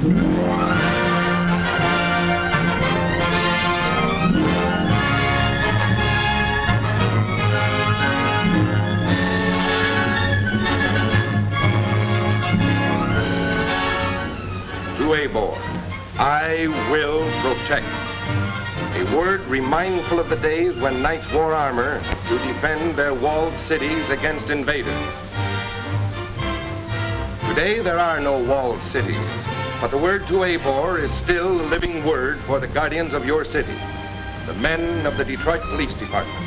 I will protect. A word remindful of the days when knights wore armor to defend their walled cities against invaders. Today there are no walled cities, but the word tuabor is still the living word for the guardians of your city, the men of the Detroit Police Department.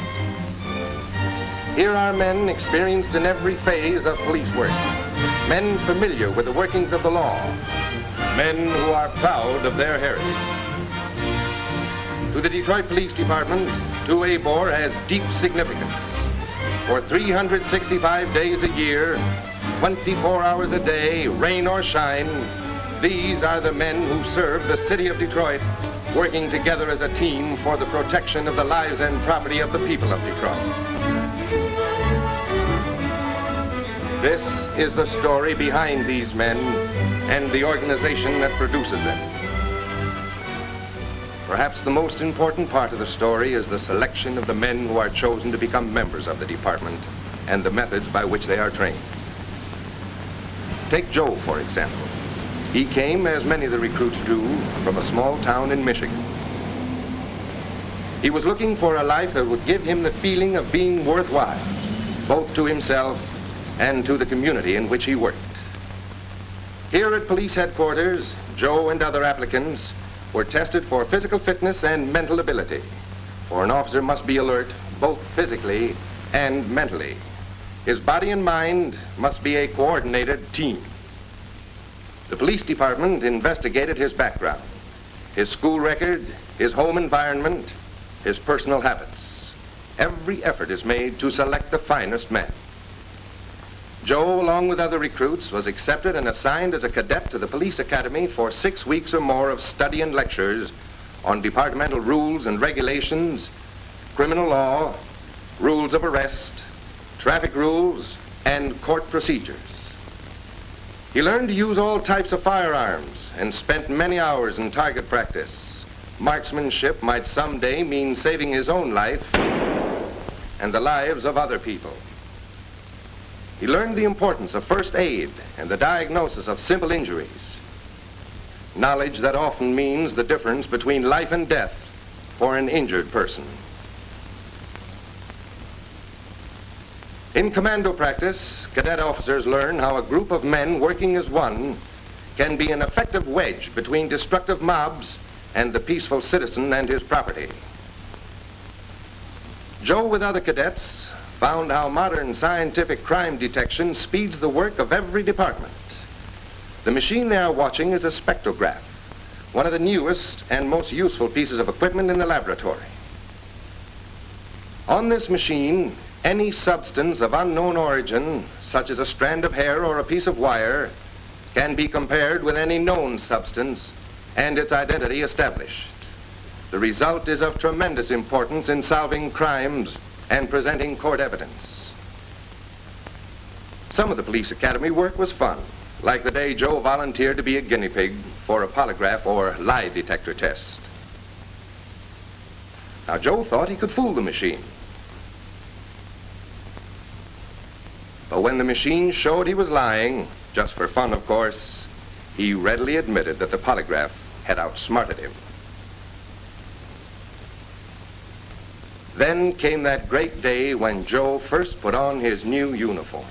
Here are men experienced in every phase of police work, men familiar with the workings of the law, men who are proud of their heritage. To the Detroit Police Department, tuabor has deep significance. For 365 days a year, 24 hours a day, rain or shine, these are the men who serve the city of Detroit, working together as a team for the protection of the lives and property of the people of Detroit. This is the story behind these men and the organization that produces them. Perhaps the most important part of the story is the selection of the men who are chosen to become members of the department and the methods by which they are trained. Take Joe, for example. He came, as many of the recruits do, from a small town in Michigan. He was looking for a life that would give him the feeling of being worthwhile, both to himself and to the community in which he worked. Here at police headquarters, Joe and other applicants were tested for physical fitness and mental ability. For an officer must be alert, both physically and mentally. His body and mind must be a coordinated team. The police department investigated his background, his school record, his home environment, his personal habits. Every effort is made to select the finest men. Joe, along with other recruits, was accepted and assigned as a cadet to the police academy for 6 weeks or more of study and lectures on departmental rules and regulations, criminal law, rules of arrest, traffic rules, and court procedures. He learned to use all types of firearms and spent many hours in target practice. Marksmanship might someday mean saving his own life and the lives of other people. He learned the importance of first aid and the diagnosis of simple injuries, knowledge that often means the difference between life and death for an injured person. In commando practice, cadet officers learn how a group of men working as one can be an effective wedge between destructive mobs and the peaceful citizen and his property. Joe, with other cadets, found how modern scientific crime detection speeds the work of every department. The machine they are watching is a spectrograph, one of the newest and most useful pieces of equipment in the laboratory. On this machine, any substance of unknown origin, such as a strand of hair or a piece of wire, can be compared with any known substance and its identity established. The result is of tremendous importance in solving crimes and presenting court evidence. Some of the police academy work was fun, like the day Joe volunteered to be a guinea pig for a polygraph or lie detector test. Now, Joe thought he could fool the machine. But when the machine showed he was lying, just for fun, of course, he readily admitted that the polygraph had outsmarted him. Then came that great day when Joe first put on his new uniform.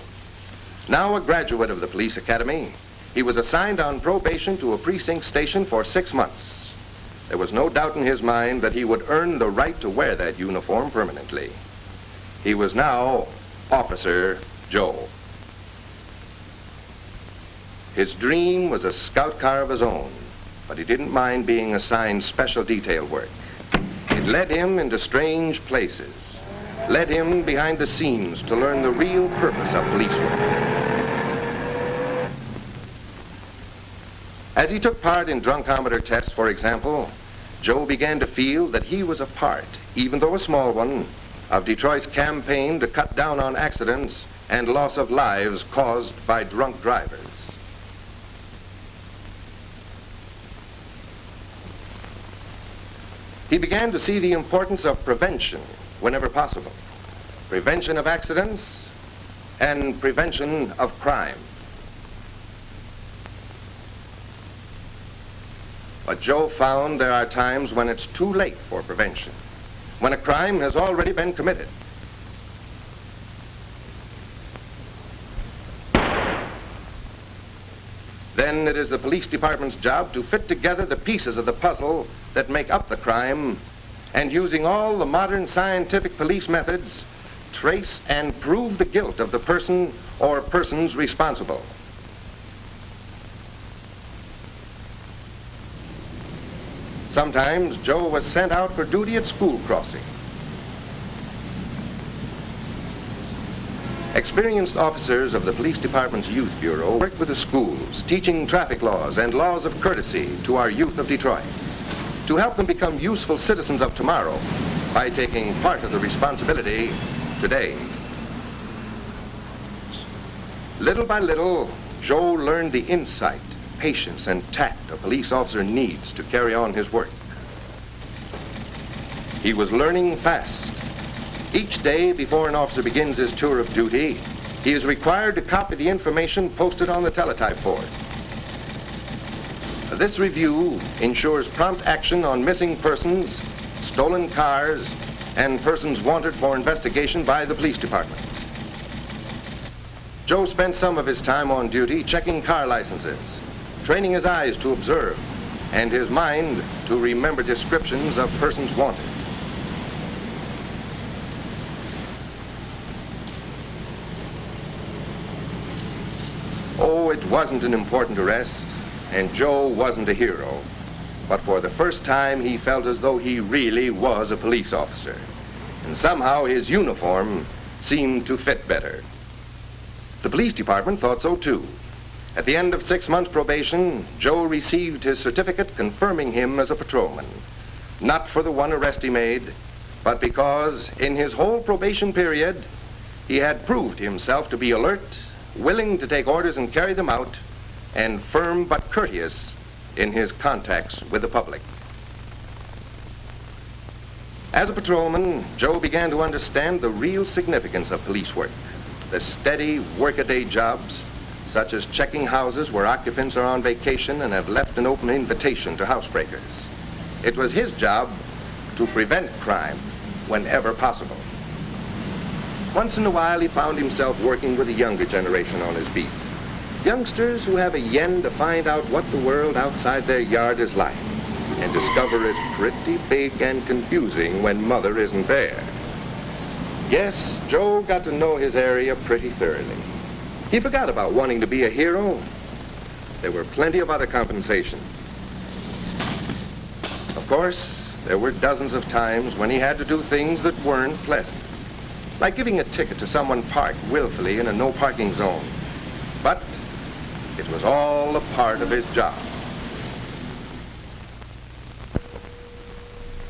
Now a graduate of the police academy, he was assigned on probation to a precinct station for 6 months. There was no doubt in his mind that he would earn the right to wear that uniform permanently. He was now Officer Joe. His dream was a scout car of his own, but he didn't mind being assigned special detail work. It led him into strange places, led him behind the scenes to learn the real purpose of police work. As he took part in drunkometer tests, for example, Joe began to feel that he was a part, even though a small one, of Detroit's campaign to cut down on accidents and loss of lives caused by drunk drivers. He began to see the importance of prevention whenever possible. Prevention of accidents and prevention of crime. But Joe found there are times when it's too late for prevention, when a crime has already been committed. Then it is the police department's job to fit together the pieces of the puzzle that make up the crime, and using all the modern scientific police methods, trace and prove the guilt of the person or persons responsible. Sometimes Joe was sent out for duty at school crossing. Experienced officers of the Police Department's Youth Bureau worked with the schools, teaching traffic laws and laws of courtesy to our youth of Detroit, to help them become useful citizens of tomorrow by taking part of the responsibility today. Little by little, Joe learned the insight, patience, and tact a police officer needs to carry on his work. He was learning fast. Each day before an officer begins his tour of duty, he is required to copy the information posted on the teletype board. This review ensures prompt action on missing persons, stolen cars, and persons wanted for investigation by the police department. Joe spent some of his time on duty checking car licenses, training his eyes to observe, and his mind to remember descriptions of persons wanted. Oh, it wasn't an important arrest, and Joe wasn't a hero. But for the first time, he felt as though he really was a police officer. And somehow his uniform seemed to fit better. The police department thought so too. At the end of 6 months probation, Joe received his certificate confirming him as a patrolman. Not for the one arrest he made, but because in his whole probation period, he had proved himself to be alert, willing to take orders and carry them out, and firm but courteous in his contacts with the public. As a patrolman, Joe began to understand the real significance of police work. The steady workaday jobs, such as checking houses where occupants are on vacation and have left an open invitation to housebreakers. It was his job to prevent crime whenever possible. Once in a while, he found himself working with the younger generation on his beat. Youngsters who have a yen to find out what the world outside their yard is like and discover it's pretty big and confusing when mother isn't there. Yes, Joe got to know his area pretty thoroughly. He forgot about wanting to be a hero. There were plenty of other compensations. Of course, there were dozens of times when he had to do things that weren't pleasant, like giving a ticket to someone parked willfully in a no parking zone. But it was all a part of his job.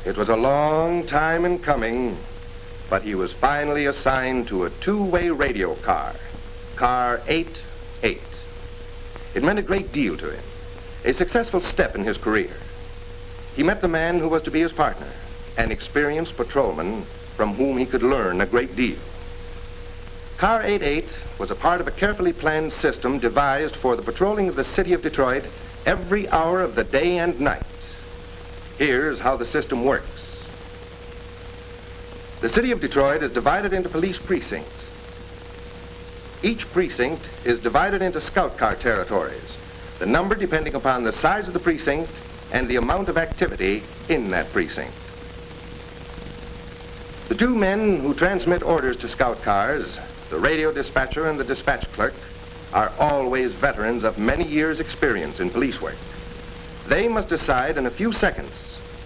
It was a long time in coming, but he was finally assigned to a two-way radio car, car 88. It meant a great deal to him, a successful step in his career. He met the man who was to be his partner, an experienced patrolman from whom he could learn a great deal. Car 88 was a part of a carefully planned system devised for the patrolling of the city of Detroit every hour of the day and night. Here's how the system works. The city of Detroit is divided into police precincts. Each precinct is divided into scout car territories, the number depending upon the size of the precinct and the amount of activity in that precinct. The two men who transmit orders to scout cars, the radio dispatcher and the dispatch clerk, are always veterans of many years' experience in police work. They must decide in a few seconds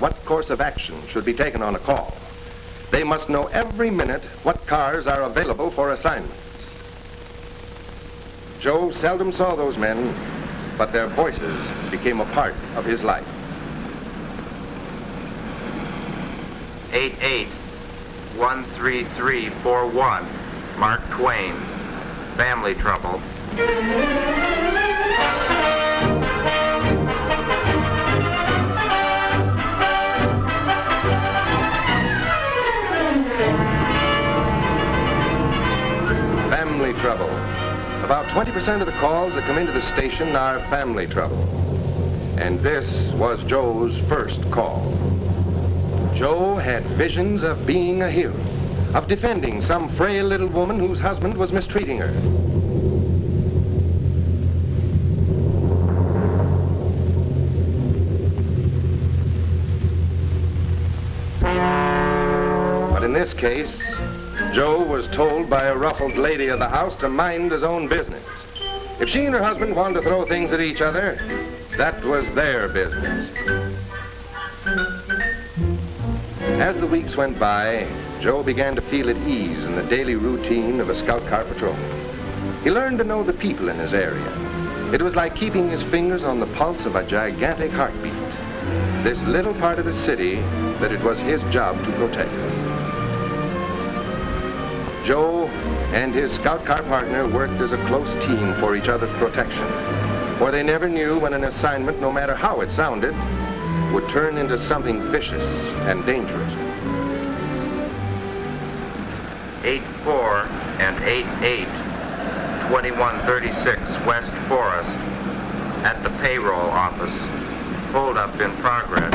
what course of action should be taken on a call. They must know every minute what cars are available for assignment. Joe seldom saw those men, but their voices became a part of his life. 88-13341. Mark Twain. Family trouble. 20% of the calls that come into the station are family trouble. And this was Joe's first call. Joe had visions of being a hero, of defending some frail little woman whose husband was mistreating her. But in this case, Joe was told by a ruffled lady of the house to mind his own business. If she and her husband wanted to throw things at each other, that was their business. As the weeks went by, Joe began to feel at ease in the daily routine of a scout car patrol. He learned to know the people in his area. It was like keeping his fingers on the pulse of a gigantic heartbeat. This little part of the city that it was his job to protect. Joe and his scout car partner worked as a close team for each other's protection, for they never knew when an assignment, no matter how it sounded, would turn into something vicious and dangerous. 8-4 and 8-8, 2136 West Forest, at the payroll office. Hold up in progress.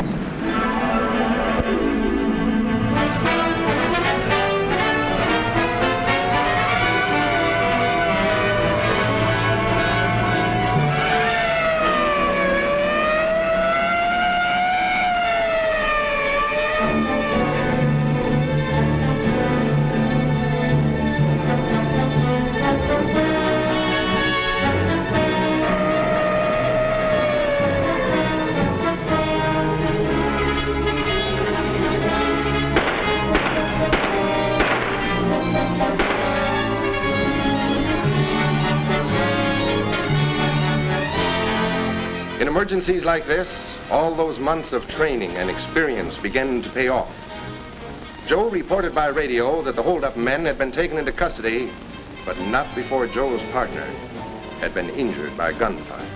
In emergencies like this, all those months of training and experience began to pay off. Joe reported by radio that the holdup men had been taken into custody, but not before Joe's partner had been injured by gunfire.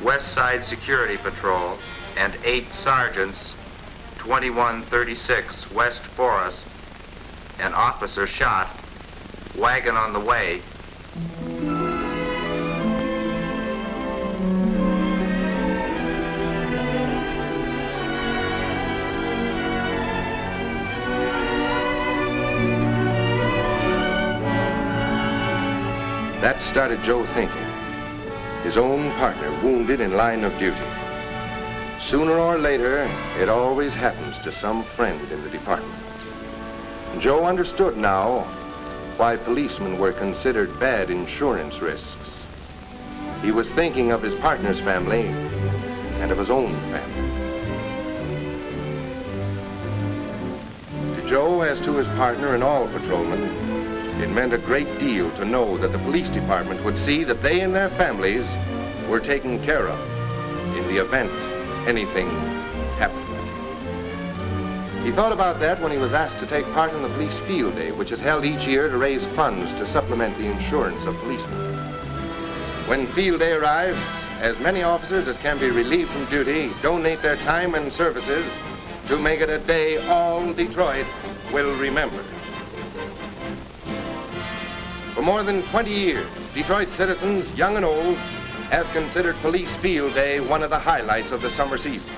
West Side Security Patrol and 8 sergeants, 2136 West Forest. An officer shot. Wagon on the way. That started Joe thinking. His own partner wounded in line of duty. Sooner or later, it always happens to some friend in the department. Joe understood now why policemen were considered bad insurance risks. He was thinking of his partner's family and of his own family. To Joe, as to his partner and all patrolmen, it meant a great deal to know that the police department would see that they and their families were taken care of in the event anything happened. He thought about that when he was asked to take part in the police field day, which is held each year to raise funds to supplement the insurance of policemen. When field day arrived, as many officers as can be relieved from duty donate their time and services to make it a day all Detroit will remember. For more than 20 years, Detroit citizens, young and old, have considered Police Field Day one of the highlights of the summer season.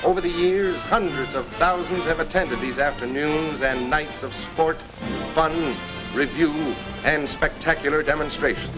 Over the years, hundreds of thousands have attended these afternoons and nights of sport, fun, review, and spectacular demonstrations.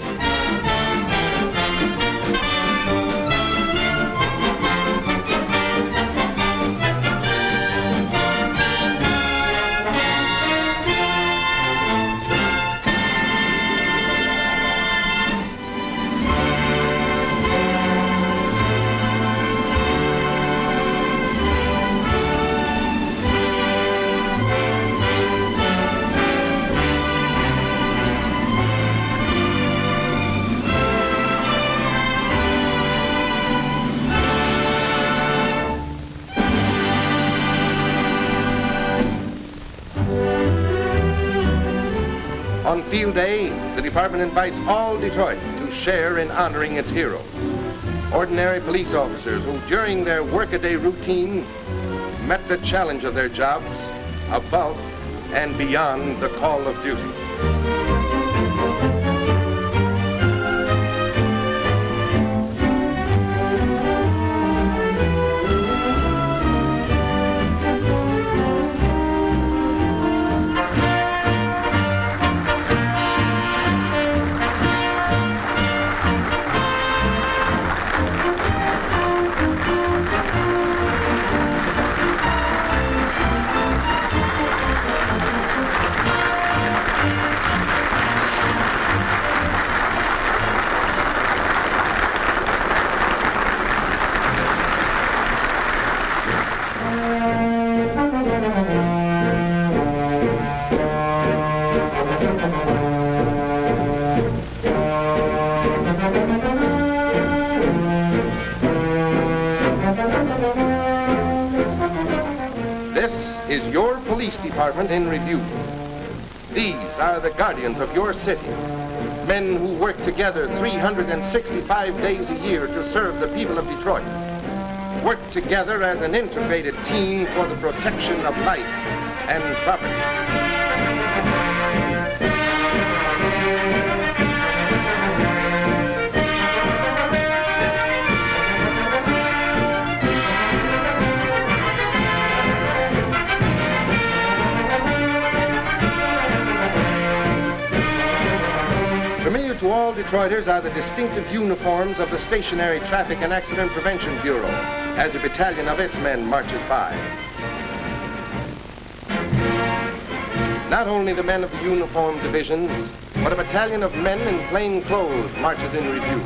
On Field Day, the department invites all Detroit to share in honoring its heroes. Ordinary police officers who, during their workaday routine, met the challenge of their jobs above and beyond the call of duty. is your police department in review. These are the guardians of your city, men who work together 365 days a year to serve the people of Detroit. Work together as an integrated team for the protection of life and property. Familiar to all Detroiters are the distinctive uniforms of the Stationary Traffic and Accident Prevention Bureau as a battalion of its men marches by. Not only the men of the uniform divisions, but a battalion of men in plain clothes marches in review,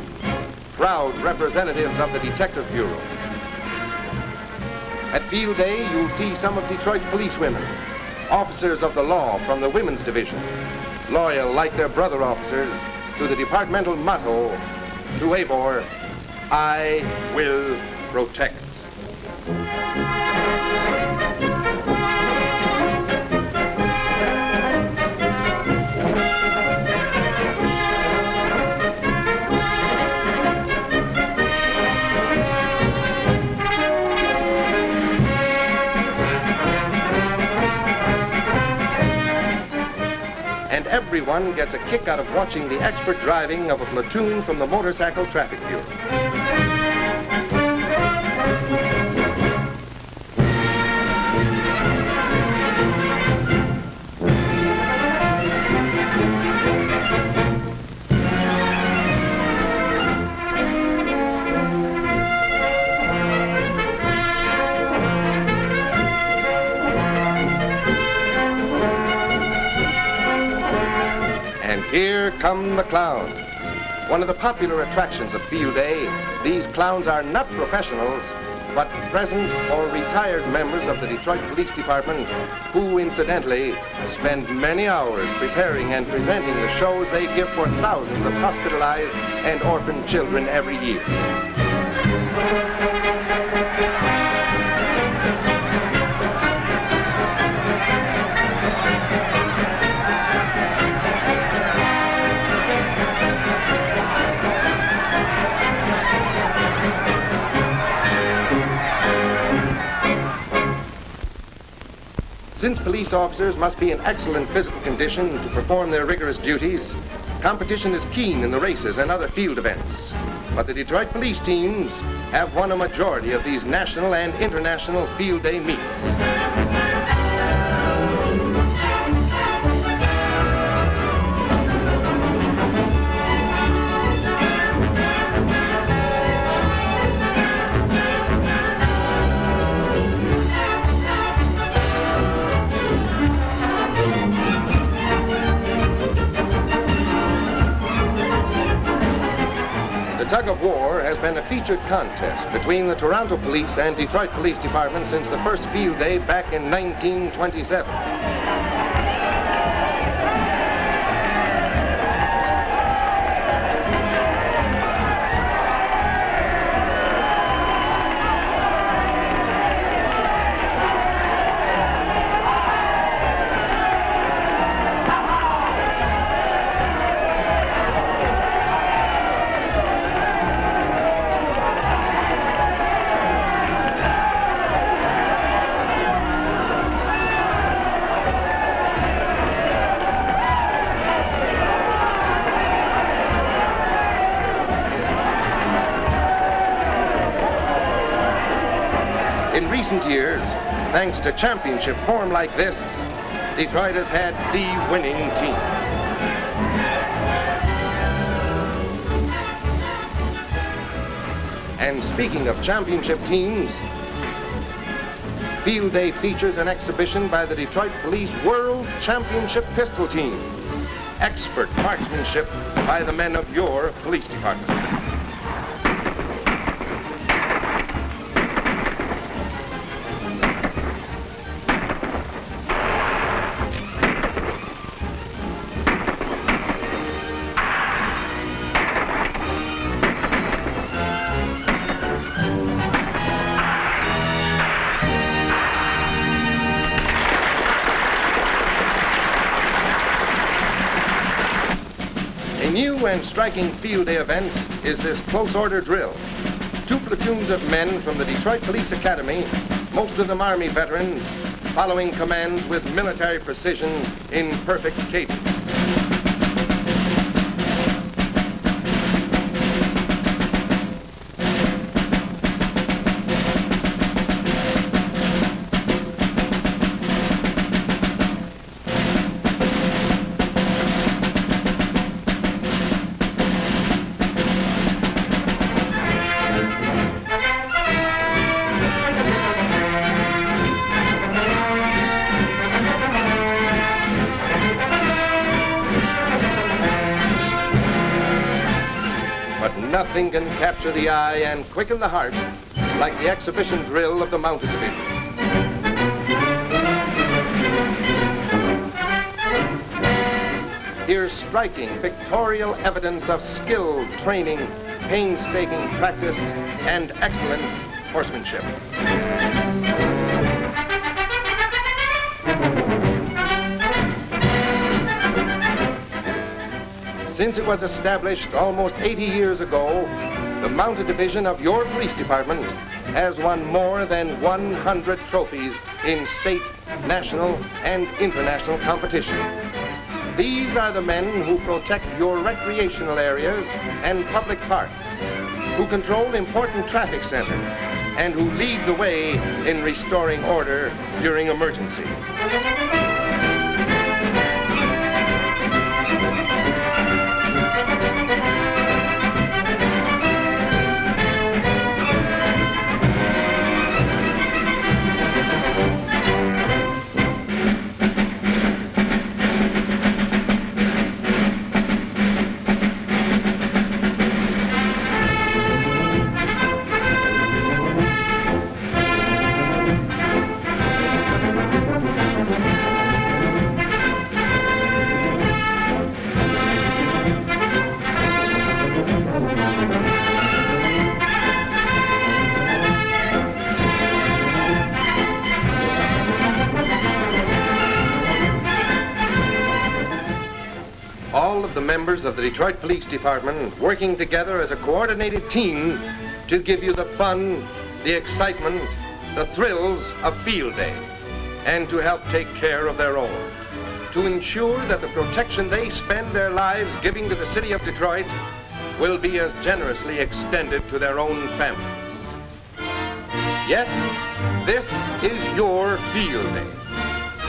proud representatives of the Detective Bureau. At field day, you'll see some of Detroit's policewomen, officers of the law from the Women's Division, loyal like their brother officers to the departmental motto, to Abor, I will protect. And everyone gets a kick out of watching the expert driving of a platoon from the Motorcycle Traffic Bureau. Here come the clowns. One of the popular attractions of field day, these clowns are not professionals, but present or retired members of the Detroit Police Department who, incidentally, spend many hours preparing and presenting the shows they give for thousands of hospitalized and orphaned children every year. Since police officers must be in excellent physical condition to perform their rigorous duties, competition is keen in the races and other field events. But the Detroit police teams have won a majority of these national and international field day meets. The tug of war has been a featured contest between the Toronto Police and Detroit Police Department since the first field day back in 1927. In recent years, thanks to championship form like this, Detroit has had the winning team. And speaking of championship teams, Field Day features an exhibition by the Detroit Police World Championship Pistol Team. Expert marksmanship by the men of your police department. new and striking field day event is this close order drill. 2 platoons of men from the Detroit Police Academy, most of them Army veterans, following commands with military precision in perfect cadence. Nothing can capture the eye and quicken the heart like the exhibition drill of the Mounted Division. Here's striking pictorial evidence of skill, training, painstaking practice, and excellent horsemanship. Since it was established almost 80 years ago, the Mounted Division of your police department has won more than 100 trophies in state, national, and international competition. These are the men who protect your recreational areas and public parks, who control important traffic centers, and who lead the way in restoring order during emergency. All of the members of the Detroit Police Department working together as a coordinated team to give you the fun, the excitement, the thrills of field day, and to help take care of their own, to ensure that the protection they spend their lives giving to the city of Detroit will be as generously extended to their own families. Yes, this is your field day.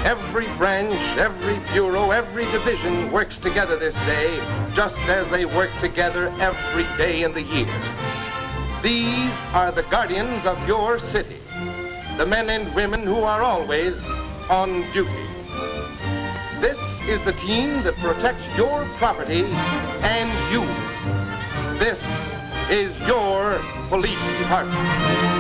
Every branch, every bureau, every division works together this day, just as they work together every day in the year. These are the guardians of your city, the men and women who are always on duty. This is the team that protects your property and you. This is your police department.